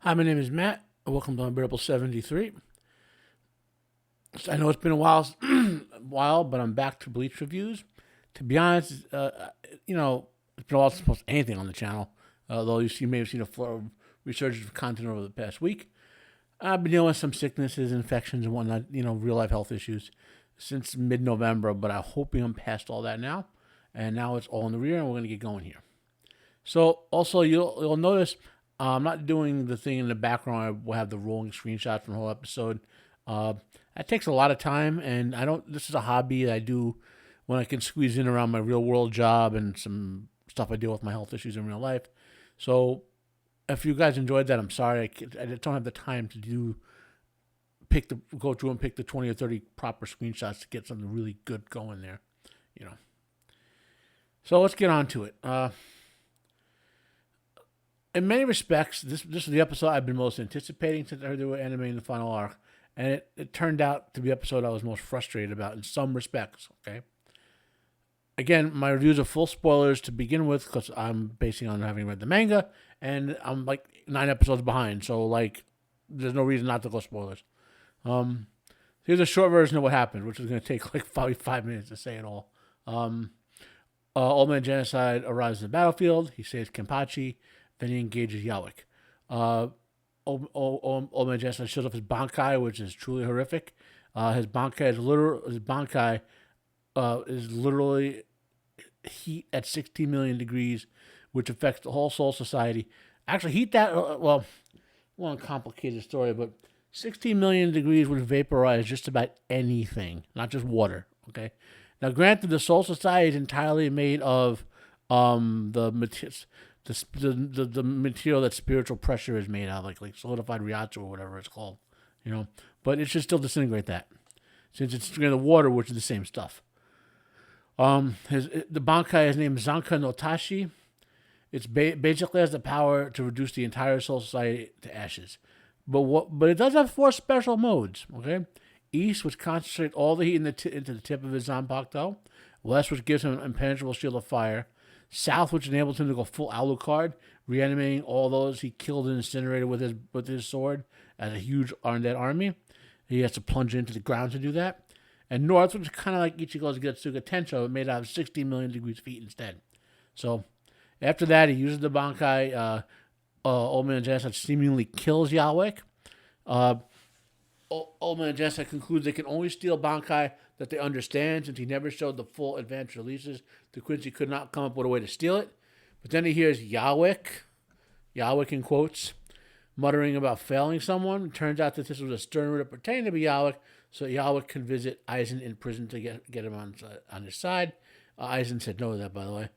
Hi, my name is Matt. Welcome to Unbearable 73. I know it's been a while, but I'm back to Bleach reviews. To be honest, it's been a while since I posted anything on the channel. Although you may have seen a flow of resurgence of content over the past week. I've been dealing with some sicknesses, infections, and whatnot. Real life health issues since mid-November. But I'm hoping I'm past all that now, and now it's all in the rear, and we're gonna get going here. So also you'll notice I'm not doing the thing in the background. I will have the rolling screenshot from the whole episode. That takes a lot of time, and I don't. This is a hobby that I do when I can squeeze in around my real world job and some stuff I deal with my health issues in real life. So if you guys enjoyed that, I'm sorry. I just don't have the time to go through and pick the 20 or 30 proper screenshots to get something really good going there. You know. So let's get on to it. In many respects, this is the episode I've been most anticipating since I heard they were animating the final arc, and it turned out to be the episode I was most frustrated about in some respects. Okay. Again, my reviews are full spoilers to begin with because I'm basing on having read the manga, and I'm like 9 episodes behind, so like there's no reason not to go spoilers. Here's a short version of what happened, which is going to take like probably 5 minutes to say it all. Old Man Genocide arrives at the battlefield. He saves Kenpachi. Then he engages Yawik. Old Man Genocide shows off his Bankai, which is truly horrific. His Bankai is literally heat at 16 million degrees, which affects the whole Soul Society. Actually, heat that one complicated story, but 16 million degrees would vaporize just about anything, not just water. Okay. Now, granted, the Soul Society is entirely made of the material that spiritual pressure is made out of, like solidified Ryatsu or whatever it's called, But it should still disintegrate that, since it's in the water, which is the same stuff. The Bankai is named Zanka no Tashi. It's basically has the power to reduce the entire Soul Society to ashes. But it does have 4 special modes. Okay, East, which concentrates all the heat into the tip of his Zanpakuto. West, which gives him an impenetrable shield of fire. South, which enables him to go full Alucard, reanimating all those he killed and incinerated with his sword as a huge undead army. He has to plunge into the ground to do that. And North, which is kind of like Ichigo's Getsuga Tensho, made out of 16 million degrees of heat instead. So after that, he uses the Bankai. Old Man Genocide seemingly kills Yawik. Old Man Genocide concludes they can only steal Bankai that they understand, since he never showed the full advanced releases. The Quincy could not come up with a way to steal it. But then he hears Yawik in quotes, muttering about failing someone. It turns out that this was a stern order pretending to be Yawik, so Yawik can visit Aizen in prison to get him on his side. Aizen said no to that, by the way.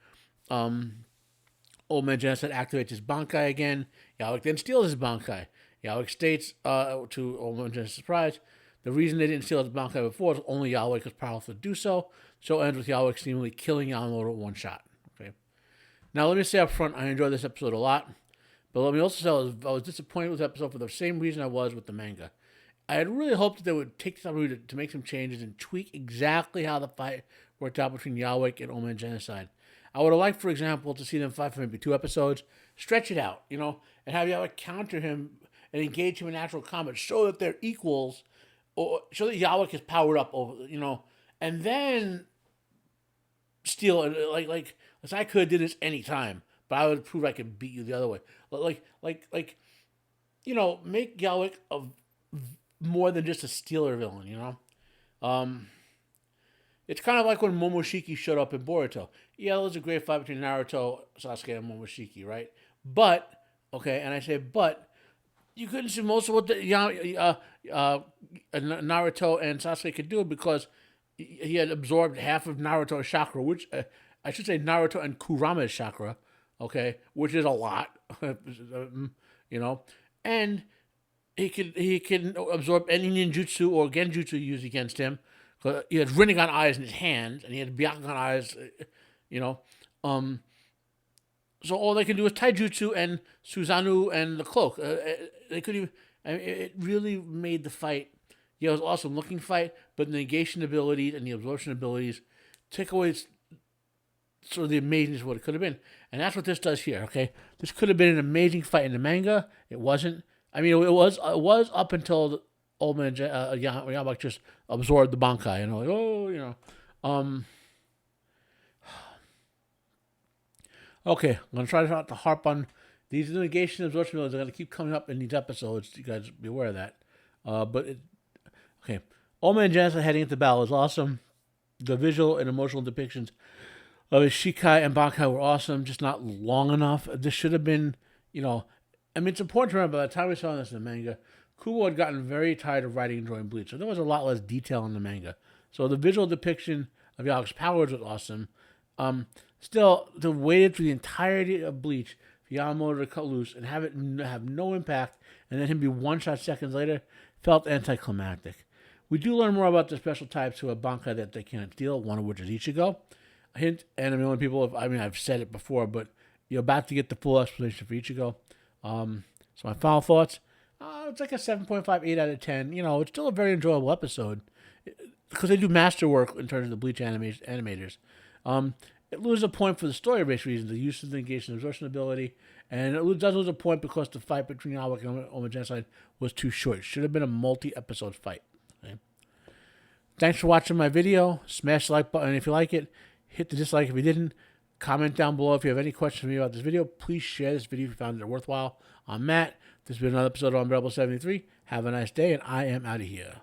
Old Man Genocide activates his Bankai again. Yawik then steals his Bankai. Yawik states, to Old Man Genocide's surprise, the reason they didn't steal his Bankai before is only Yawik was powerful to do so. So it ends with Yawik seemingly killing Yamamoto with one shot. Okay. Now let me say up front, I enjoyed this episode a lot. But let me also say I was disappointed with the episode for the same reason I was with the manga. I had really hoped that they would take something to make some changes and tweak exactly how the fight worked out between Yawik and Old Man Genocide. I would have liked, for example, to see them fight for maybe 2 episodes, stretch it out, and have Yawik counter him and engage him in actual combat, show that they're equals, or show that Yawik is powered up over, and then steal it. Like I could have did this any time, but I would prove I could beat you the other way. Make Yawik more than just a stealer villain. It's kind of like when Momoshiki showed up in Boruto. Yeah, it was a great fight between Naruto, Sasuke, and Momoshiki, right? But you couldn't see most of what Naruto and Sasuke could do because he had absorbed half of Naruto's chakra, which I should say Naruto and Kurama's chakra, okay, which is a lot, and he can absorb any ninjutsu or genjutsu used against him. He had Rinnegan eyes in his hands, and he had Byakugan eyes, So all they can do is taijutsu and Susanoo and the cloak. They couldn't even. It really made the fight. Yeah, it was an awesome looking fight, but the negation abilities and the absorption abilities took away sort of the amazingness of what it could have been. And that's what this does here, okay? This could have been an amazing fight in the manga. It wasn't. I mean, it was up until the old man Yamak just absorbed the Bankai, like, Okay, I'm going to try not to harp on these negation absorption abilities. Are going to keep coming up in these episodes. You guys be aware of that. Okay. Old Man Genocide heading into battle is awesome. The visual and emotional depictions of his Shikai and Bankai were awesome, just not long enough. This should have been, it's important to remember, by the time we saw this in the manga, Kubo had gotten very tired of writing and drawing Bleach, so there was a lot less detail in the manga. So the visual depiction of Yag's powers was awesome. Still, to wait through the entirety of Bleach for Yamamoto to cut loose and have it have no impact, and then him be one-shot seconds later, felt anticlimactic. We do learn more about the special types who have Bankai that they can't steal, one of which is Ichigo. A hint, and I've said it before, but you're about to get the full explanation for Ichigo. So my final thoughts, it's like a 7.5, 8 out of 10. It's still a very enjoyable episode because they do masterwork in terms of the Bleach animators. It loses a point for the story-based reasons, the use of the negation absorption ability, and it does lose a point because the fight between Yawak and Oma Genocide was too short. It should have been a multi-episode fight. Okay? Thanks for watching my video. Smash the like button if you like it. Hit the dislike if you didn't. Comment down below if you have any questions for me about this video. Please share this video if you found it worthwhile. I'm Matt. This has been another episode of Unbearable 73. Have a nice day, and I am out of here.